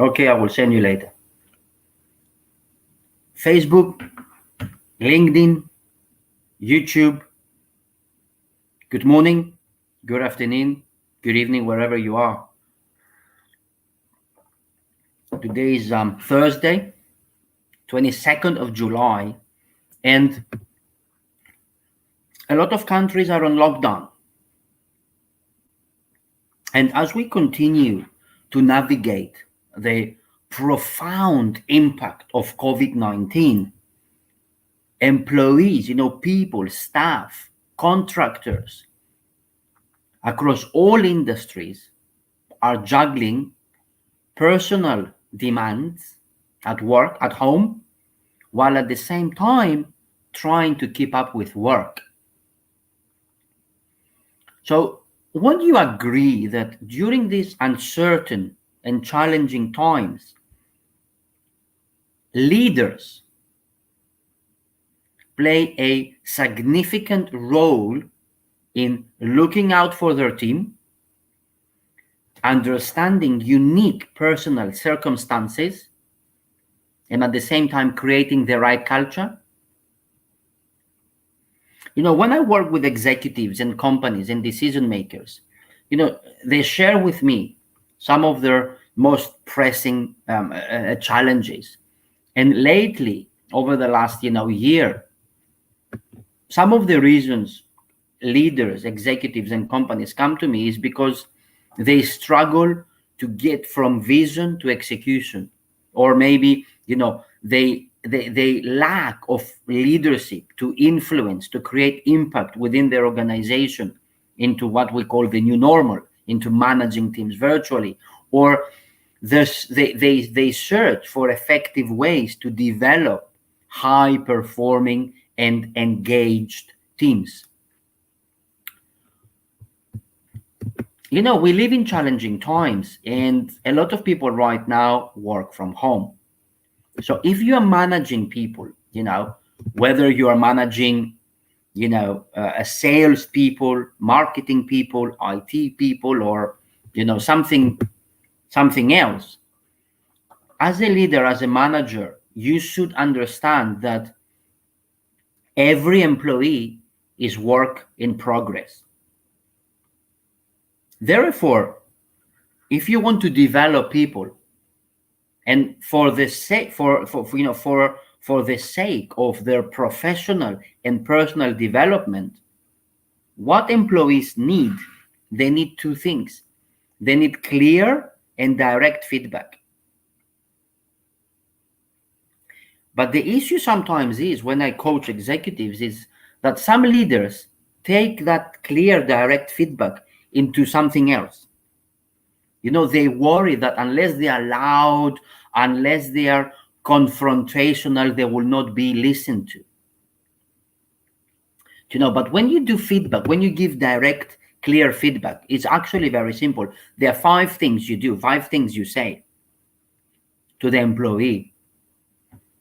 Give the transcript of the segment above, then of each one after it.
Okay, I will send you later. Facebook, LinkedIn, YouTube. Good morning, good afternoon, good evening, wherever you are. Today is Thursday, 22nd of July, and a lot of countries are on lockdown. And as we continue to navigate the profound impact of COVID-19, employees, people, staff, contractors across all industries are juggling personal demands at work, at home, while at the same time trying to keep up with work. So, would you agree that during these uncertain and challenging times, leaders play a significant role in looking out for their team, understanding unique personal circumstances, and at the same time creating the right culture? When I work with executives and companies and decision makers, they share with me some of their most pressing challenges. And lately, over the last year, some of the reasons leaders, executives, and companies come to me is because they struggle to get from vision to execution, or maybe they lack of leadership to influence, to create impact within their organization into what we call the new normal, into managing teams virtually, or they search for effective ways to develop high performing and engaged teams. We live in challenging times, and a lot of people right now work from home. So if you are managing people, whether you are managing, a sales people, marketing people, IT people, or, something else, as a leader, as a manager, you should understand that every employee is work in progress. Therefore, if you want to develop people, and for the sake for the sake of their professional and personal development, what employees need, they need two things. They need clear and direct feedback. But the issue sometimes is, when I coach executives, is that some leaders take that clear, direct feedback into something else. They worry that unless they are loud, unless they are confrontational, they will not be listened to. But when you do feedback, when you give direct, clear feedback, it's actually very simple. There are 5 things you do, 5 things you say to the employee.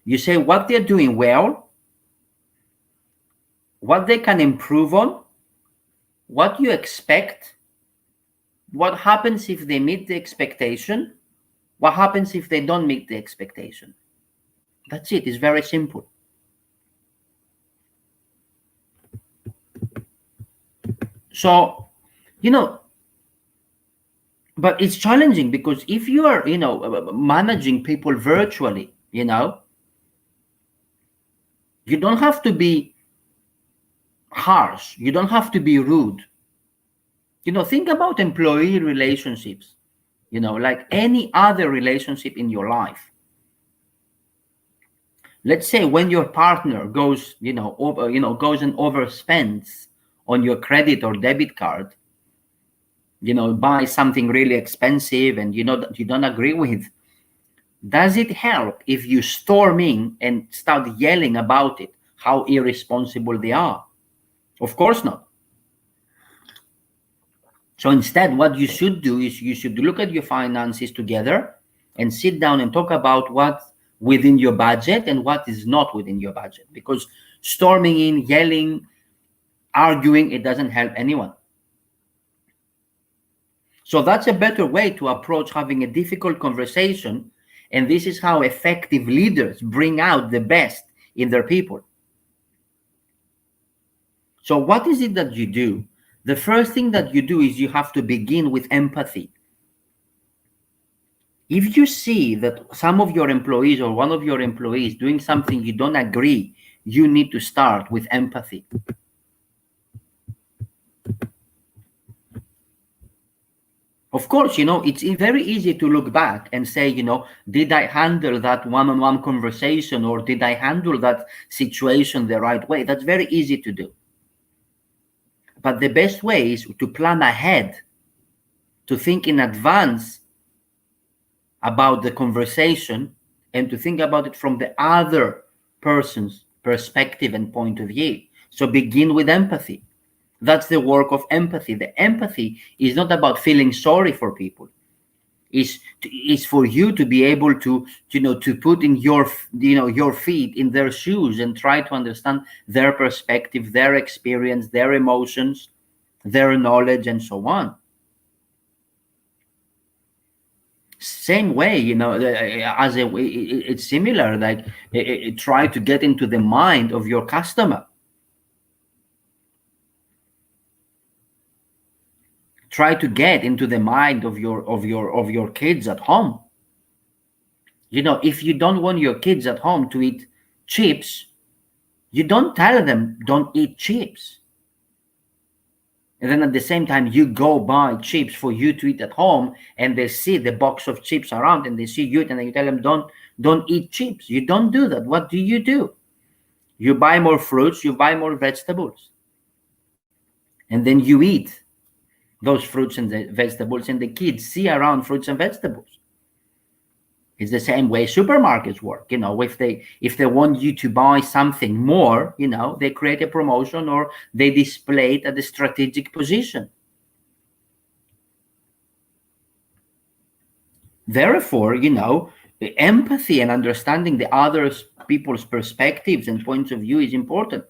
You say what they're doing well, what they can improve on, what you expect, what happens if they meet the expectation, what happens if they don't meet the expectation. That's it. It's very simple. So, but it's challenging, because if you are, managing people virtually, you don't have to be harsh. You don't have to be rude. Think about employee relationships, like any other relationship in your life. Let's say when your partner goes, goes and overspends on your credit or debit card, buys something really expensive and you don't agree with. Does it help if you storm in and start yelling about it, how irresponsible they are? Of course not. So instead, what you should do is you should look at your finances together and sit down and talk about what's within your budget and what is not within your budget. Because storming in, yelling, arguing, it doesn't help anyone. So that's a better way to approach having a difficult conversation. And this is how effective leaders bring out the best in their people. So, what is it that you do? The first thing that you do is you have to begin with empathy. If you see that some of your employees or one of your employees doing something you don't agree, you need to start with empathy. Of course, it's very easy to look back and say, did I handle that one-on-one conversation, or did I handle that situation the right way? That's very easy to do. But the best way is to plan ahead, to think in advance about the conversation, and to think about it from the other person's perspective and point of view. So begin with empathy. That's the work of empathy. The empathy is not about feeling sorry for people. Is for you to be able to to put in your feet in their shoes and try to understand their perspective, their experience, their emotions, their knowledge, and so on. Same way, as it's similar, like try to get into the mind of your customer. Try to get into the mind of your kids at home. If you don't want your kids at home to eat chips, you don't tell them don't eat chips. And then at the same time, you go buy chips for you to eat at home, and they see the box of chips around, and they see you, and then you tell them don't eat chips. You don't do that. What do? You buy more fruits, you buy more vegetables, and then you eat those fruits and the vegetables, and the kids see around fruits and vegetables. It's the same way supermarkets work. If they want you to buy something more, they create a promotion, or they display it at a strategic position. Therefore, empathy and understanding the other people's perspectives and points of view is important.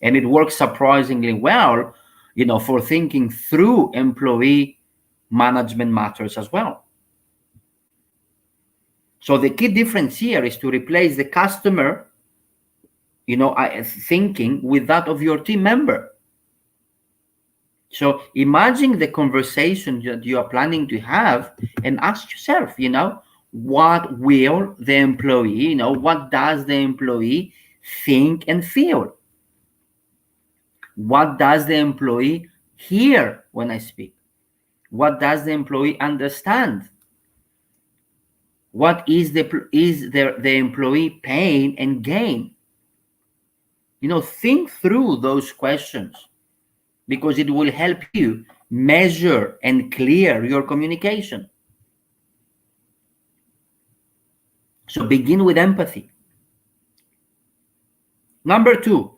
And it works surprisingly well, for thinking through employee management matters as well. So the key difference here is to replace the customer, thinking with that of your team member. So imagine the conversation that you are planning to have, and ask yourself, what will the employee, what does the employee think and feel? What does the employee hear when I speak? What does the employee understand? What is the employee pain and gain? Think through those questions, because it will help you measure and clear your communication. So begin with empathy. Number 2,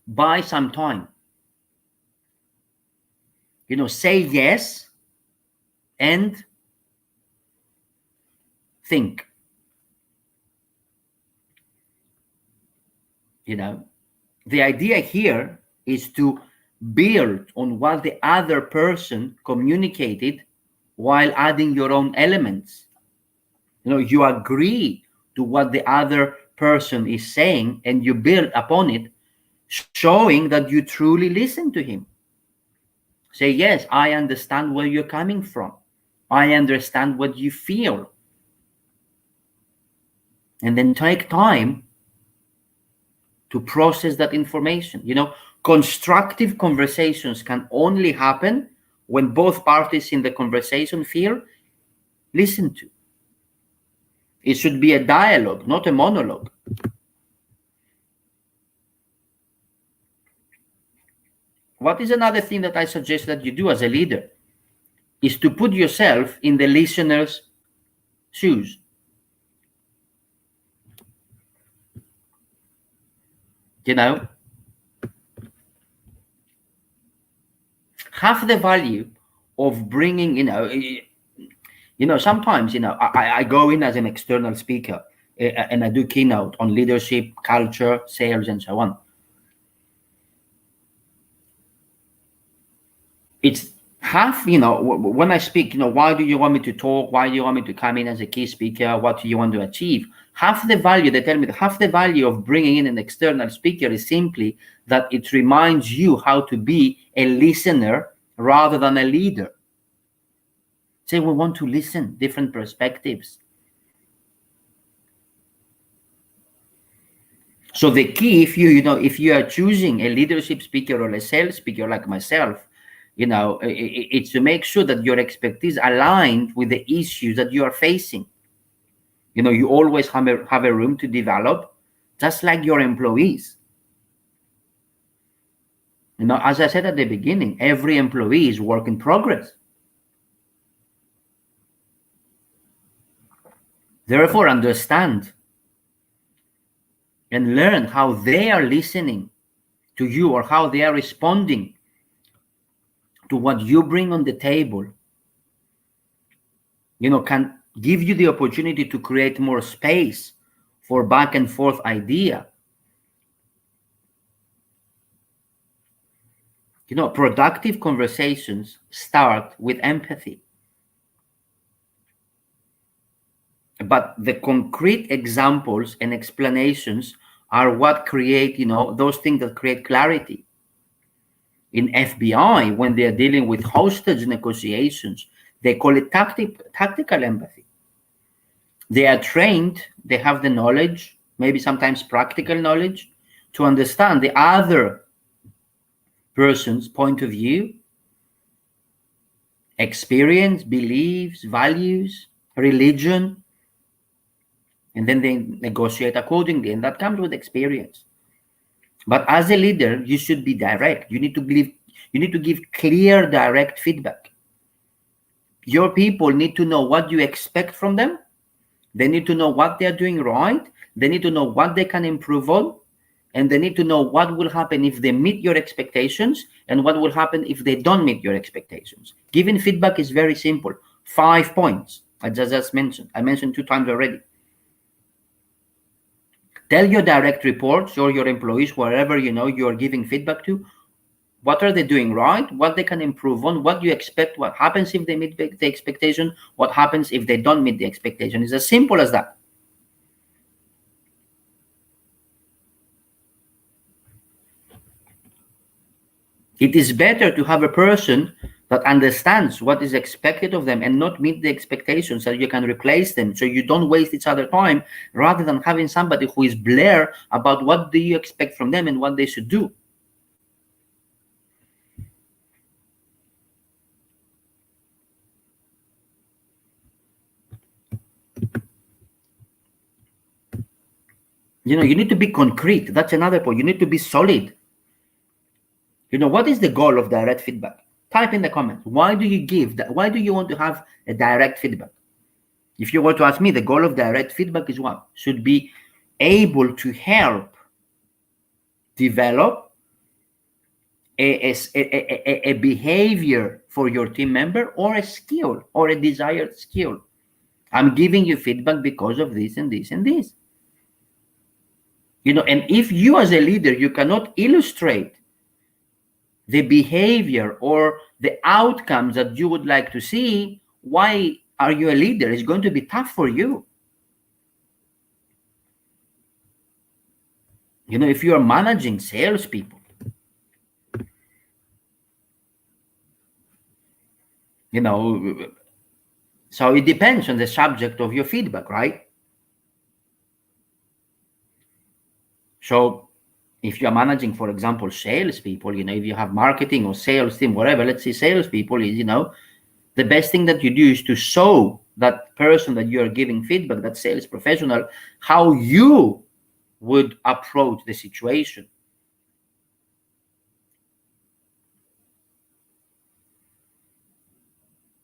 buy some time. Say yes and think. The idea here is to build on what the other person communicated while adding your own elements. You agree to what the other person is saying, and you build upon it, showing that you truly listen to him. Say, yes, I understand where you're coming from. I understand what you feel. And then take time to process that information. Constructive conversations can only happen when both parties in the conversation feel listened to. It should be a dialogue, not a monologue. What is another thing that I suggest that you do as a leader? Is to put yourself in the listener's shoes. Half the value of bringing, sometimes, I go in as an external speaker, and I do keynote on leadership, culture, sales, and so on. It's Half, when I speak, why do you want me to talk? Why do you want me to come in as a key speaker? What do you want to achieve? Half the value, they tell me, half the value of bringing in an external speaker is simply that it reminds you how to be a listener rather than a leader. Say, we want to listen, different perspectives. So the key, if you are choosing a leadership speaker or a sales speaker like myself, it's to make sure that your expertise aligned with the issues that you are facing. You always have a room to develop, just like your employees. As I said at the beginning, every employee is work in progress. Therefore, understand and learn how they are listening to you or how they are responding to what you bring on the table, can give you the opportunity to create more space for back and forth idea. Productive conversations start with empathy. But the concrete examples and explanations are what create, those things that create clarity. In FBI, when they're dealing with hostage negotiations, they call it tactical empathy. They are trained, they have the knowledge, maybe sometimes practical knowledge, to understand the other person's point of view, experience, beliefs, values, religion, and then they negotiate accordingly, and that comes with experience. But as a leader, you should be direct. You need to give clear, direct feedback. Your people need to know what you expect from them. They need to know what they're doing right. They need to know what they can improve on. And they need to know what will happen if they meet your expectations and what will happen if they don't meet your expectations. Giving feedback is very simple. 5 points, I just mentioned. I mentioned 2 times already. Tell your direct reports or your employees, wherever you're giving feedback to, what are they doing right, what they can improve on, what you expect, what happens if they meet the expectation, what happens if they don't meet the expectation. It's as simple as that. It is better to have a person that understands what is expected of them and not meet the expectations, so you can replace them, so you don't waste each other time, rather than having somebody who is blair about what do you expect from them and what they should do. You need to be concrete. That's another point. You need to be solid. What is the goal of direct feedback? Type in the comments. Why do you give that? Why do you want to have a direct feedback? If you were to ask me, the goal of direct feedback is what? Should be able to help develop a behavior for your team member, or a skill, or a desired skill. I'm giving you feedback because of this and this and this. And if you as a leader, you cannot illustrate the behavior or the outcomes that you would like to see, why are you a leader? It's going to be tough for you. If you are managing salespeople, so it depends on the subject of your feedback, right? So if you're managing, for example, salespeople, if you have marketing or sales team, whatever, let's say salespeople is, the best thing that you do is to show that person that you're giving feedback, that sales professional, how you would approach the situation.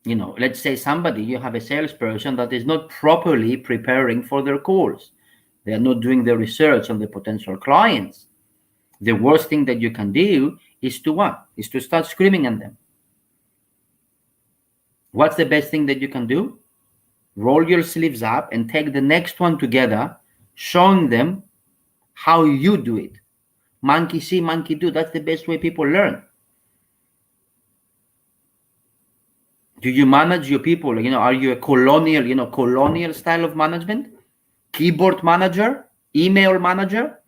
Let's say you have a salesperson that is not properly preparing for their calls. They are not doing the research on the potential clients. The worst thing that you can do is to what? Is to start screaming at them. What's the best thing that you can do? Roll your sleeves up and take the next one together, showing them how you do it. Monkey see, monkey do. That's the best way people learn. Do you manage your people? Are you a colonial style of management? Keyboard manager, email manager?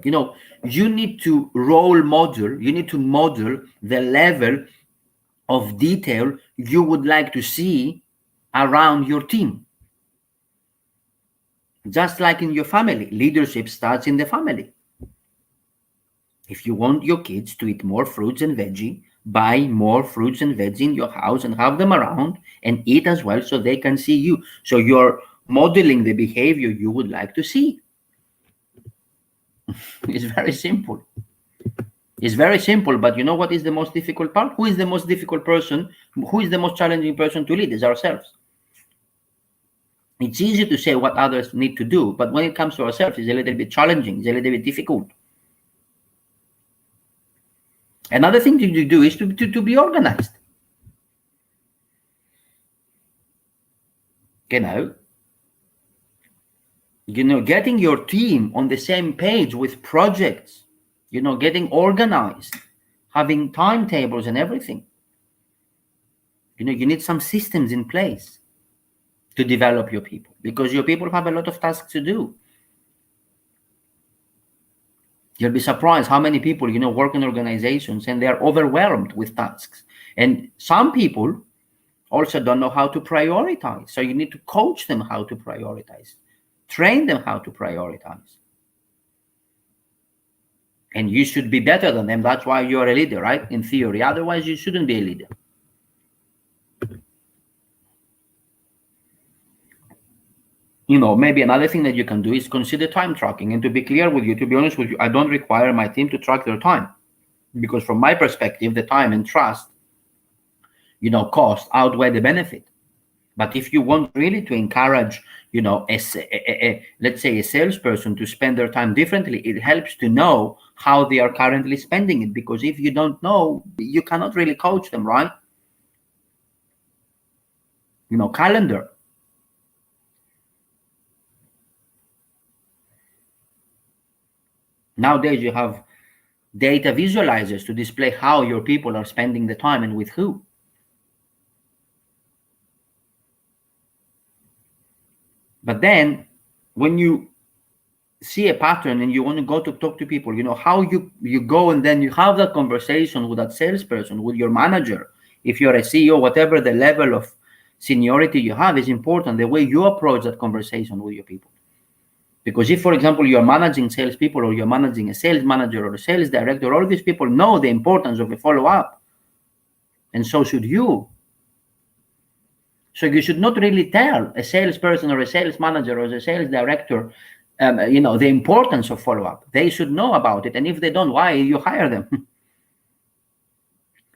You need to you need to model the level of detail you would like to see around your team. Just like in your family, leadership starts in the family. If you want your kids to eat more fruits and veggie, buy more fruits and veggie in your house and have them around and eat as well so they can see you. So you're modeling the behavior you would like to see. It's very simple. It's very simple, but you know what is the most difficult part? Who is the most difficult person? Who is the most challenging person to lead? Is ourselves. It's easy to say what others need to do, but when it comes to ourselves, it's a little bit challenging, it's a little bit difficult. Another thing to do is to be organized. Getting your team on the same page with projects, getting organized, having timetables and everything. You need some systems in place to develop your people, because your people have a lot of tasks to do. You'll be surprised how many people, work in organizations and they're overwhelmed with tasks. And some people also don't know how to prioritize. So you need to coach them how to prioritize, train them how to prioritize. And you should be better than them. That's why you're a leader, right? In theory. Otherwise, you shouldn't be a leader. Maybe another thing that you can do is consider time tracking. And to be clear with you, to be honest with you, I don't require my team to track their time, because from my perspective, the time and trust, cost outweigh the benefit. But if you want really to encourage, let's say a salesperson to spend their time differently, it helps to know how they are currently spending it. Because if you don't know, you cannot really coach them, right? Calendar. Nowadays, you have data visualizers to display how your people are spending the time and with who. But then when you see a pattern and you want to go to talk to people, how you go and then you have that conversation with that salesperson, with your manager. If you're a CEO, whatever the level of seniority you have is important, the way you approach that conversation with your people. Because if, for example, you're managing salespeople, or you're managing a sales manager or a sales director, all these people know the importance of a follow-up. And so should you. So you should not really tell a salesperson or a sales manager or a sales director, the importance of follow-up. They should know about it. And if they don't, why you hire them?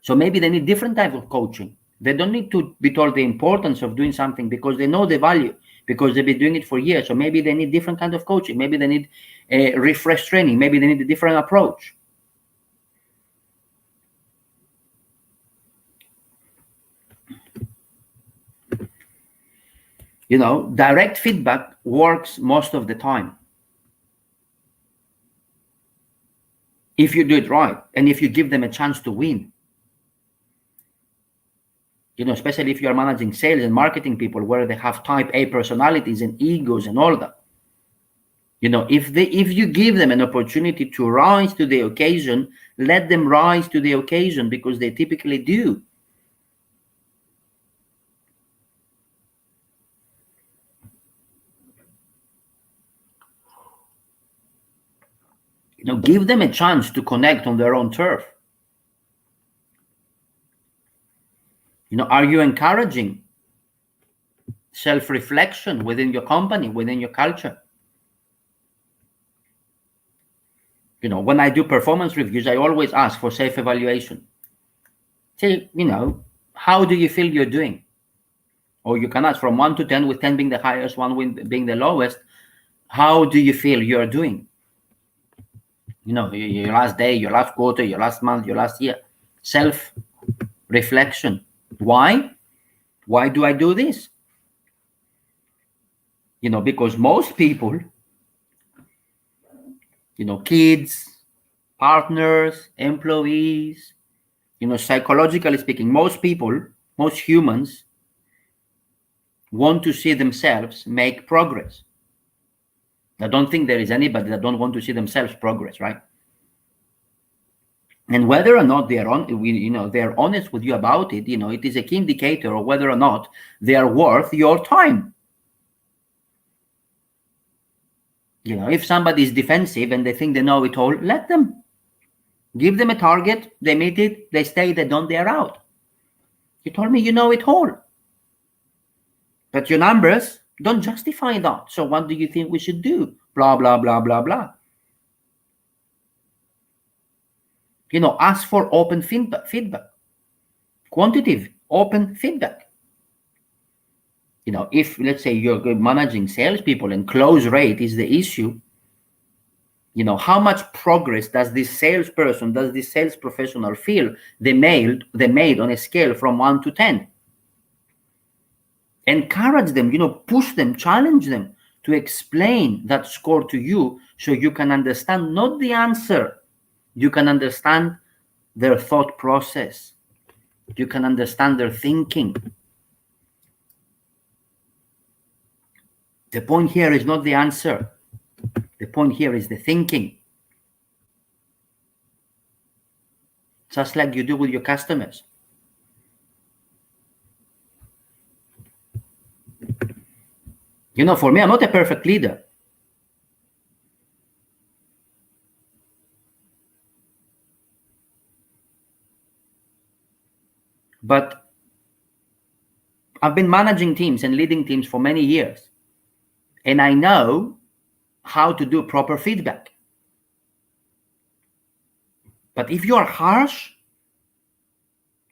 So maybe they need different type of coaching. They don't need to be told the importance of doing something because they know the value, because they've been doing it for years. So maybe they need different kind of coaching. Maybe they need a refresh training. Maybe they need a different approach. Direct feedback works most of the time, if you do it right and if you give them a chance to win. Especially if you're managing sales and marketing people, where they have type A personalities and egos and all that. If you give them an opportunity to rise to the occasion, let them rise to the occasion, because they typically do. Give them a chance to connect on their own turf. Are you encouraging self-reflection within your company, within your culture? When I do performance reviews, I always ask for self-evaluation. Say, how do you feel you're doing? Or you can ask from 1 to 10, with 10 being the highest, 1 being the lowest. How do you feel you're doing? Your last day, your last quarter, your last month, your last year. Self-reflection. Why? Why do I do this? Because most people, kids, partners, employees. Psychologically speaking, most people, most humans want to see themselves make progress. I don't think there is anybody that don't want to see themselves progress, right? And whether or not they are they're honest with you about it, it is a key indicator of whether or not they are worth your time. If somebody is defensive and they think they know it all, let them. Give them a target, they meet it, they stay, they don't, they're out. You told me you know it all. But your numbers don't justify that. So what do you think we should do? Blah, blah, blah, blah, blah. Ask for open feedback. Quantitative, open feedback. If, let's say, you're managing salespeople and close rate is the issue, how much progress does this salesperson, does this sales professional feel they made on a scale from 1 to 10? Encourage them, push them, challenge them to explain that score to you so you can understand not the answer, you can understand their thought process, you can understand their thinking. The point here is not the answer. The point here is the thinking. Just like you do with your customers. For me, I'm not a perfect leader. But I've been managing teams and leading teams for many years. And I know how to do proper feedback. But if you are harsh,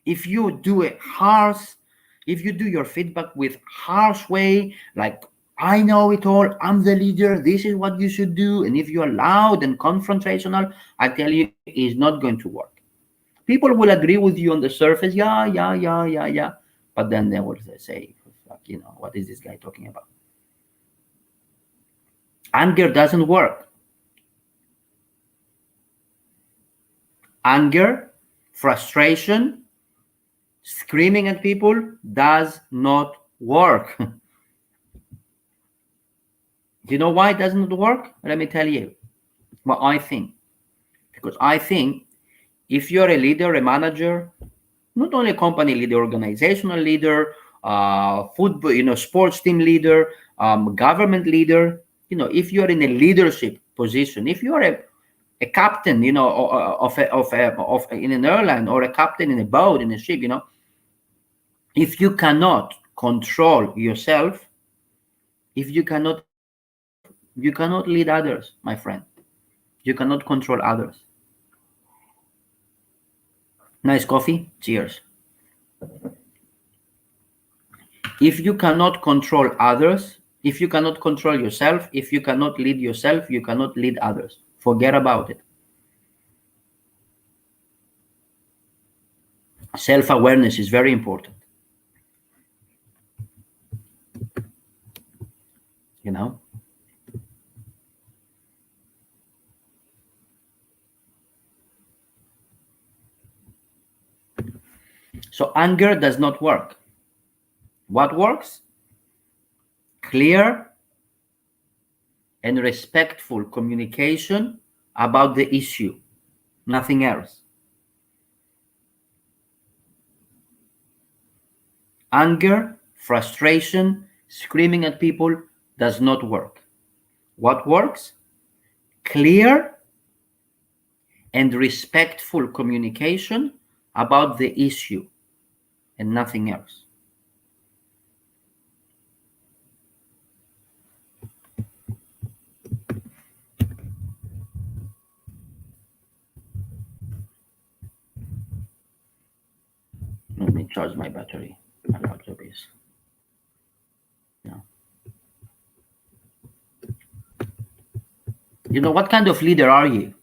if you do your feedback with harsh way, like, I know it all, I'm the leader, this is what you should do, and if you are loud and confrontational, I tell you, it's not going to work. People will agree with you on the surface, yeah, but then they will say, what is this guy talking about? Anger doesn't work. Anger, frustration, screaming at people does not work. Do you know why it doesn't work? Let me tell you what I think. Because I think if you're a leader, a manager, not only a company leader, organizational leader, football, sports team leader, government leader, if you're in a leadership position, if you're a captain, of in an airline, or a captain in a boat, in a ship, if you cannot control yourself, if you cannot lead others, my friend. You cannot control others. Nice coffee. Cheers. If you cannot control others, if you cannot control yourself, if you cannot lead yourself, you cannot lead others. Forget about it. Self-awareness is very important. So anger does not work. What works? Clear and respectful communication about the issue, nothing else. Anger, frustration, screaming at people does not work. What works? Clear and respectful communication about the issue and nothing else. Let me charge my battery. My laptop is. What kind of leader are you?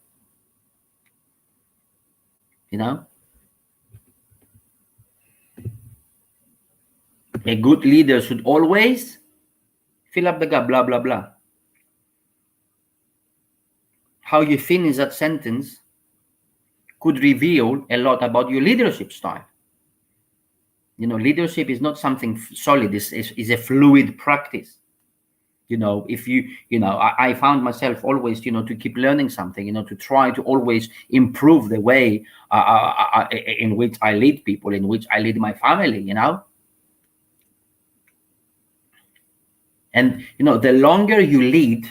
A good leader should always fill up the gap, blah, blah, blah. How you finish that sentence could reveal a lot about your leadership style. Leadership is not something solid. Is a fluid practice. If I found myself always, to keep learning something, to try to always improve the way in which I lead people, in which I lead my family. And the longer you lead,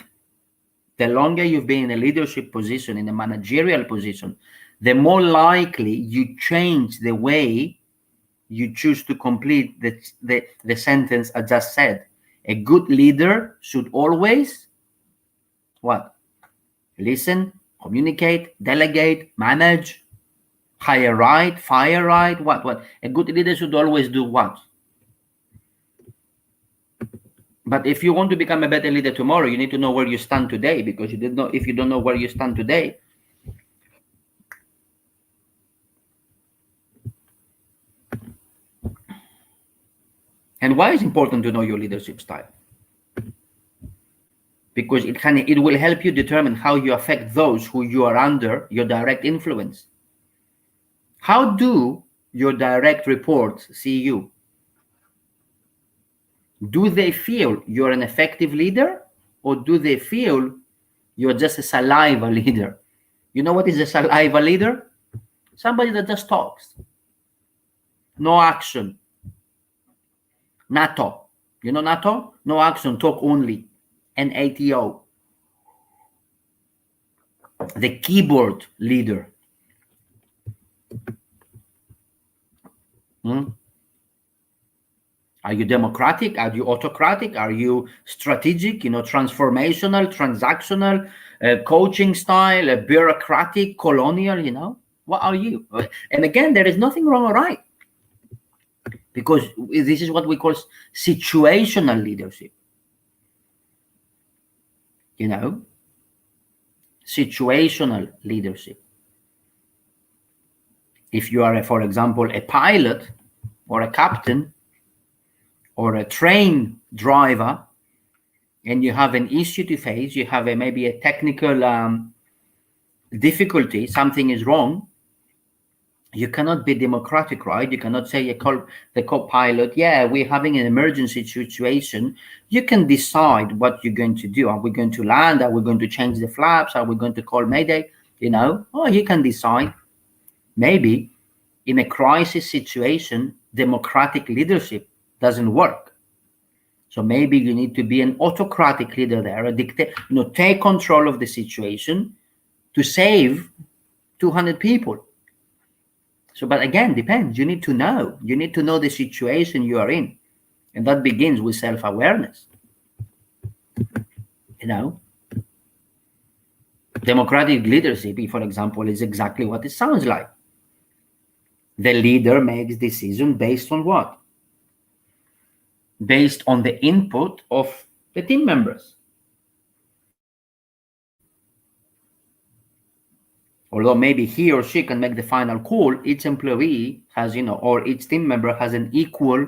the longer you've been in a leadership position, in a managerial position, the more likely you change the way you choose to complete the sentence I just said. A good leader should always what? Listen, communicate, delegate, manage, hire right, fire right. What? A good leader should always do what? But if you want to become a better leader tomorrow, you need to know where you stand today, because if you don't know where you stand today, and why is it important to know your leadership style? Because it will help you determine how you affect those who you are under your direct influence. How do your direct reports see you? Do they feel you're an effective leader, or do they feel you're just a saliva leader? You know what is a saliva leader? Somebody that just talks. No action. NATO. You know NATO? No action, talk only. NATO. The keyboard leader. Are you democratic? Are you autocratic? Are you strategic, transformational, transactional, coaching style, bureaucratic, colonial, What are you? And again, there is nothing wrong or right, because this is what we call situational leadership. Situational leadership. If you are, for example, a pilot or a captain or a train driver, and you have an issue to face, you have maybe a technical difficulty, something is wrong, you cannot be democratic, right? You cannot say the co-pilot, yeah, we're having an emergency situation. You can decide what you're going to do. Are we going to land? Are we going to change the flaps? Are we going to call Mayday? You can decide. Maybe in a crisis situation, democratic leadership doesn't work. So maybe you need to be an autocratic leader there, a dictator, take control of the situation to save 200 people. So, but again, depends. You need to know. You need to know the situation you are in. And that begins with self-awareness. Democratic leadership, for example, is exactly what it sounds like. The leader makes decisions based on what? Based on the input of the team members. Although maybe he or she can make the final call, each employee has, or each team member has an equal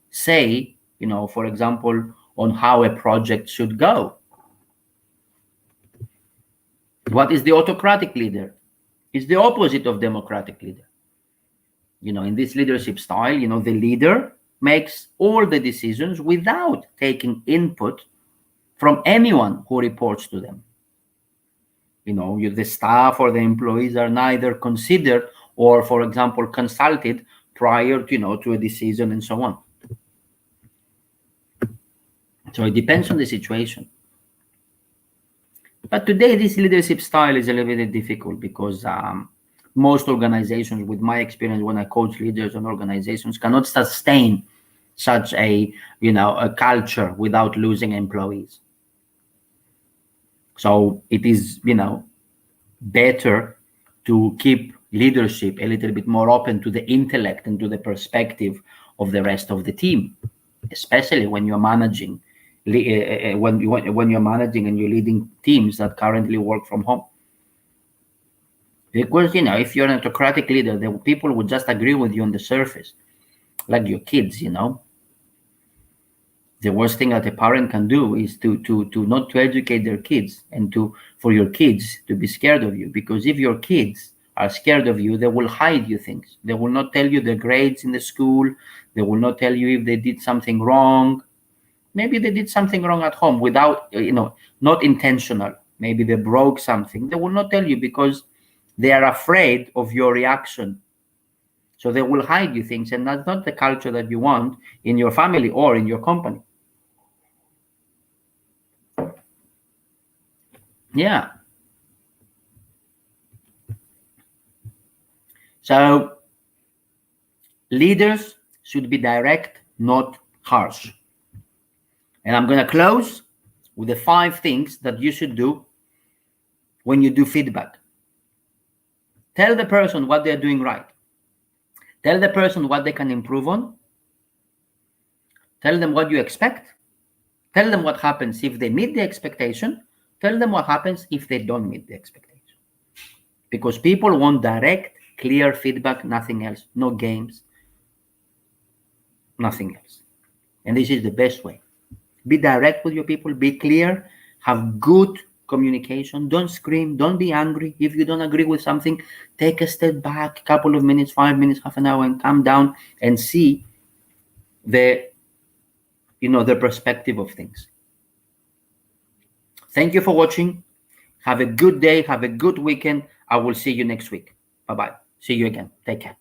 say, for example, on how a project should go. What is the autocratic leader? It's the opposite of democratic leader. In this leadership style, the leader makes all the decisions without taking input from anyone who reports to them. The staff or the employees are neither considered or, for example, consulted prior to a decision and so on. So it depends on the situation. But today, this leadership style is a little bit difficult, because most organizations, with my experience when I coach leaders and organizations, cannot sustain such a culture without losing employees. So it is, better to keep leadership a little bit more open to the intellect and to the perspective of the rest of the team, especially when you're managing, when you're managing and you're leading teams that currently work from home. Because, if you're an autocratic leader, the people would just agree with you on the surface, like your kids, The worst thing that a parent can do is to not to educate their kids, and for your kids to be scared of you. Because if your kids are scared of you, they will hide you things. They will not tell you the grades in the school. They will not tell you if they did something wrong. Maybe they did something wrong at home without, not intentional. Maybe they broke something. They will not tell you because they are afraid of your reaction. So they will hide you things, and that's not the culture that you want in your family or in your company. Yeah. So leaders should be direct, not harsh. And I'm going to close with the 5 things that you should do when you do feedback. Tell the person what they're doing right. Tell the person what they can improve on. Tell them what you expect. Tell them what happens if they meet the expectation. Tell them what happens if they don't meet the expectation. Because people want direct, clear feedback, nothing else. No games, nothing else. And this is the best way. Be direct with your people, be clear, have good communication. Don't scream, don't be angry. If you don't agree with something, take a step back, a couple of minutes, 5 minutes, half an hour, and calm down and see the perspective of things. Thank you for watching. Have a good day, have a good weekend. I will see you next week. Bye-bye. See you again. Take care.